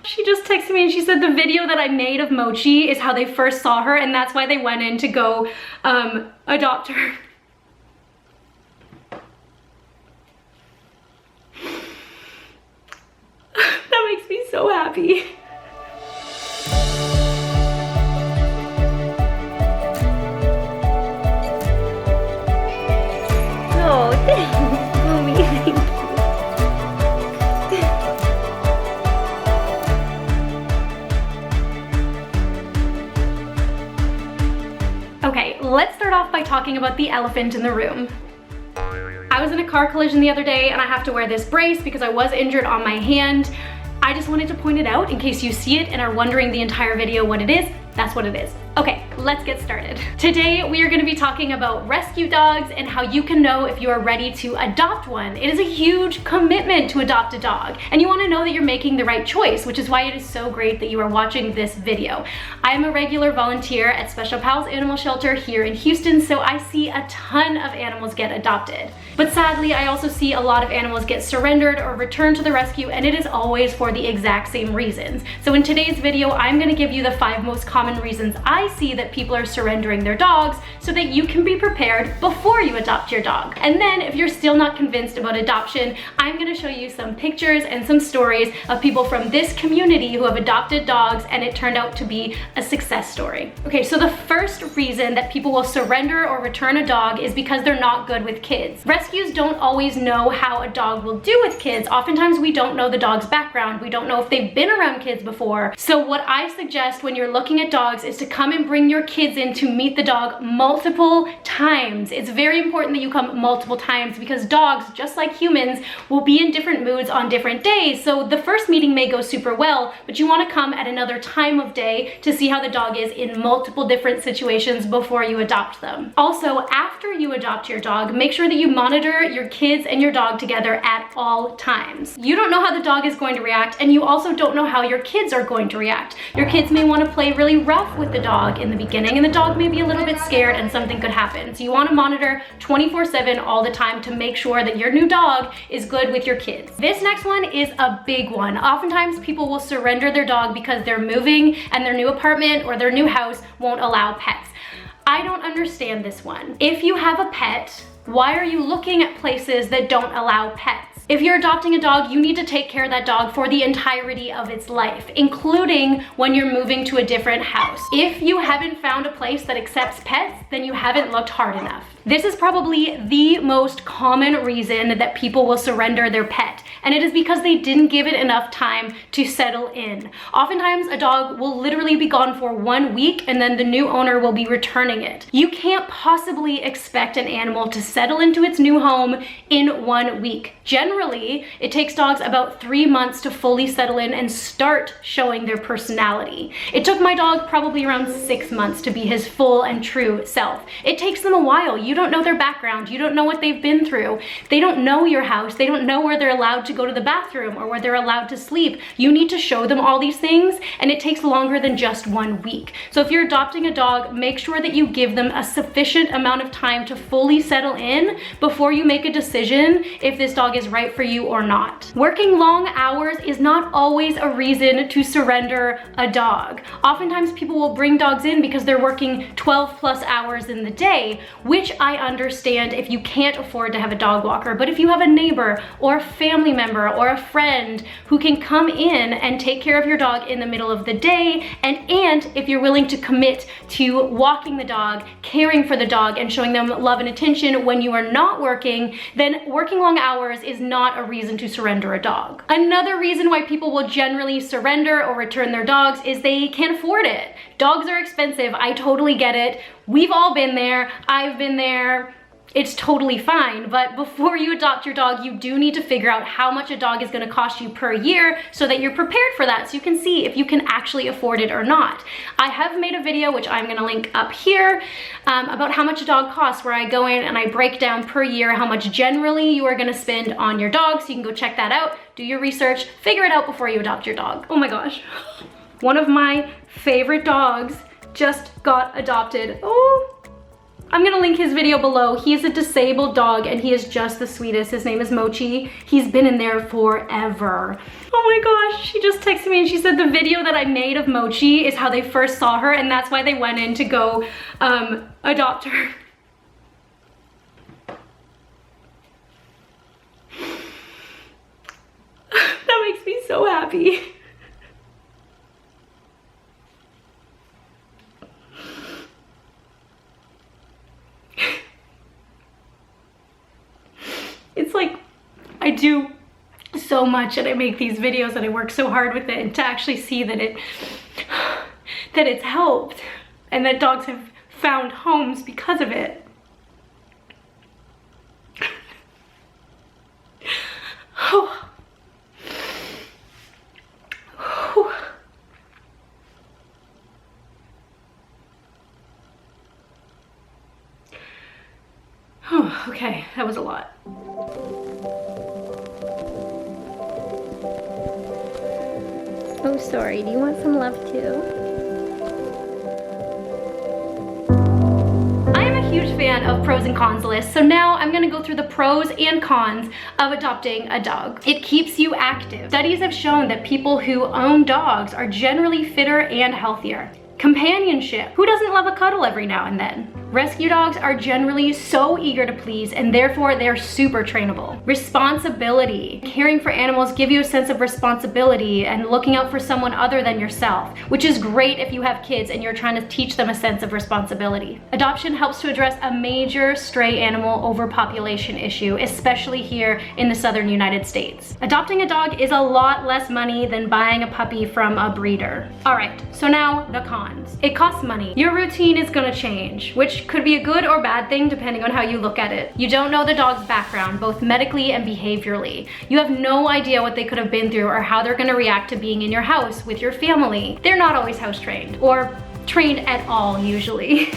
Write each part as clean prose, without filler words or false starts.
She just texted me and she said the video that I made of Mochi is how they first saw her, and that's why they went in to go adopt her. That makes me so happy. Oh, thanks, Mommy. Thank you. Okay, let's start off by talking about the elephant in the room. I was in a car collision the other day and I have to wear this brace because I was injured on my hand. I just wanted to point it out in case you see it and are wondering the entire video what it is. That's what it is. Okay, let's get started. Today, we are gonna be talking about rescue dogs and how you can know if you are ready to adopt one. It is a huge commitment to adopt a dog, and you wanna know that you're making the right choice, which is why it is so great that you are watching this video. I am a regular volunteer at Special Pals Animal Shelter here in Houston, so I see a ton of animals get adopted. But sadly, I also see a lot of animals get surrendered or returned to the rescue, and it is always for the exact same reasons. So in today's video, I'm gonna give you the 5 most common reasons I see that people are surrendering their dogs so that you can be prepared before you adopt your dog. And then if you're still not convinced about adoption, I'm gonna show you some pictures and some stories of people from this community who have adopted dogs and it turned out to be a success story. Okay, so the first reason that people will surrender or return a dog is because they're not good with kids. Rescues don't always know how a dog will do with kids. Oftentimes we don't know the dog's background. We don't know if they've been around kids before. So what I suggest when you're looking at dogs is to come and bring your kids in to meet the dog multiple times. It's very important that you come multiple times because dogs, just like humans, will be in different moods on different days. So the first meeting may go super well, but you want to come at another time of day to see how the dog is in multiple different situations before you adopt them. Also, after you adopt your dog, make sure that you monitor your kids and your dog together at all times. You don't know how the dog is going to react, and you also don't know how your kids are going to react. Your kids may want to play really rough with the dog in the beginning, and the dog may be a little bit scared and something could happen. So you want to monitor 24/7 all the time to make sure that your new dog is good with your kids. This next one is a big one. Oftentimes people will surrender their dog because they're moving and their new apartment or their new house won't allow pets. I don't understand this one. If you have a pet, why are you looking at places that don't allow pets? If you're adopting a dog, you need to take care of that dog for the entirety of its life, including when you're moving to a different house. If you haven't found a place that accepts pets, then you haven't looked hard enough. This is probably the most common reason that people will surrender their pet, and it is because they didn't give it enough time to settle in. Oftentimes, a dog will literally be gone for 1 week and then the new owner will be returning it. You can't possibly expect an animal to settle into its new home in 1 week. Generally, it takes dogs about 3 months to fully settle in and start showing their personality. It took my dog probably around 6 months to be his full and true self. It takes them a while. You don't know their background. You don't know what they've been through. They don't know your house. They don't know where they're allowed to go to the bathroom or where they're allowed to sleep. You need to show them all these things, and it takes longer than just 1 week. So if you're adopting a dog, make sure that you give them a sufficient amount of time to fully settle in before you make a decision if this dog is right for you or not. Working long hours is not always a reason to surrender a dog. Oftentimes people will bring dogs in because they're working 12+ hours in the day, which I understand if you can't afford to have a dog walker. But if you have a neighbor or a family member or a friend who can come in and take care of your dog in the middle of the day, and if you're willing to commit to walking the dog, caring for the dog, and showing them love and attention when you are not working, then working long hours is not a reason to surrender a dog. Another reason why people will generally surrender or return their dogs is they can't afford it. Dogs are expensive. I totally get it. We've all been there. I've been there. It's totally fine, but before you adopt your dog, you do need to figure out how much a dog is going to cost you per year so that you're prepared for that, so you can see if you can actually afford it or not. I have made a video, which I'm going to link up here, about how much a dog costs, where I go in and I break down per year how much generally you are going to spend on your dog, so you can go check that out, do your research, figure it out before you adopt your dog. Oh my gosh. One of my favorite dogs just got adopted. Oh. I'm gonna link his video below. He is a disabled dog and he is just the sweetest. His name is Mochi. He's been in there forever. Oh my gosh, she just texted me and she said the video that I made of Mochi is how they first saw her and that's why they went in to go adopt her. That makes me so happy. It's like I do so much and I make these videos and I work so hard with it, and to actually see that it's helped and that dogs have found homes because of it. Oh. Oh, okay, that was a lot. Oh, sorry, do you want some love too? I am a huge fan of pros and cons lists, so now I'm gonna go through the pros and cons of adopting a dog. It keeps you active. Studies have shown that people who own dogs are generally fitter and healthier. Companionship. Who doesn't love a cuddle every now and then? Rescue dogs are generally so eager to please and therefore they're super trainable. Responsibility. Caring for animals give you a sense of responsibility and looking out for someone other than yourself, which is great if you have kids and you're trying to teach them a sense of responsibility. Adoption helps to address a major stray animal overpopulation issue, especially here in the southern United States. Adopting a dog is a lot less money than buying a puppy from a breeder. All right, so now the cons. It costs money. Your routine is gonna change, which could be a good or bad thing depending on how you look at it. You don't know the dog's background, both medically and behaviorally. You have no idea what they could have been through or how they're gonna react to being in your house with your family. They're not always house trained, or trained at all usually.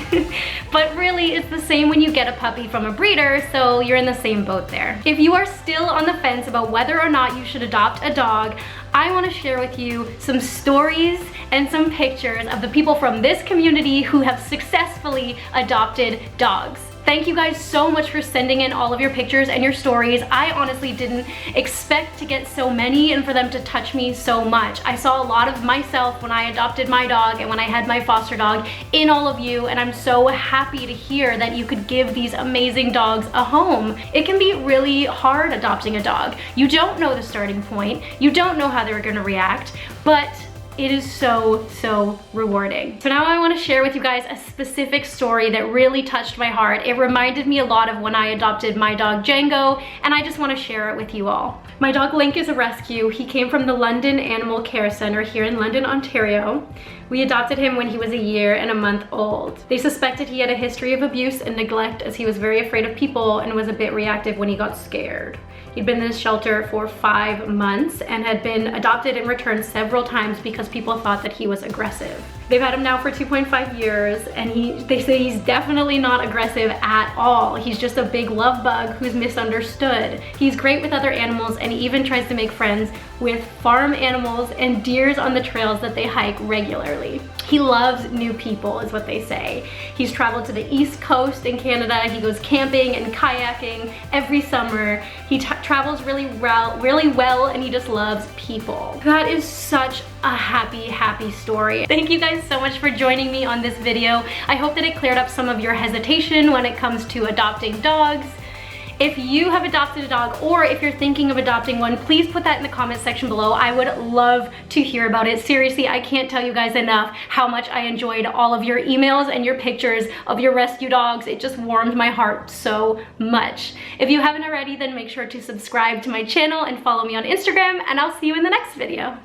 But really it's the same when you get a puppy from a breeder, so you're in the same boat there. If you are still on the fence about whether or not you should adopt a dog, I want to share with you some stories and some pictures of the people from this community who have successfully adopted dogs. Thank you guys so much for sending in all of your pictures and your stories. I honestly didn't expect to get so many and for them to touch me so much. I saw a lot of myself when I adopted my dog and when I had my foster dog in all of you, and I'm so happy to hear that you could give these amazing dogs a home. It can be really hard adopting a dog. You don't know the starting point. You don't know how they're gonna react, but it is so rewarding. So now I want to share with you guys a specific story that really touched my heart. It reminded me a lot of when I adopted my dog Django, and I just want to share it with you all. My dog Link is a rescue. He came from the London Animal Care Center here in London, Ontario. We adopted him when he was a year and a month old. They suspected he had a history of abuse and neglect as he was very afraid of people and was a bit reactive when he got scared. He'd been in this shelter for 5 months and had been adopted and returned several times because people thought that he was aggressive. They've had him now for 2.5 years and they say he's definitely not aggressive at all. He's just a big love bug who's misunderstood. He's great with other animals and he even tries to make friends with farm animals and deers on the trails that they hike regularly. He loves new people is what they say. He's traveled to the East Coast in Canada. He goes camping and kayaking every summer. He travels really well and he just loves people. That is such a happy story. Thank you guys so much for joining me on this video. I hope that it cleared up some of your hesitation when it comes to adopting dogs. If you have adopted a dog or if you're thinking of adopting one, please put that in the comment section below. I would love to hear about it. Seriously, I can't tell you guys enough how much I enjoyed all of your emails and your pictures of your rescue dogs. It just warmed my heart so much. If you haven't already, then make sure to subscribe to my channel and follow me on Instagram, and I'll see you in the next video.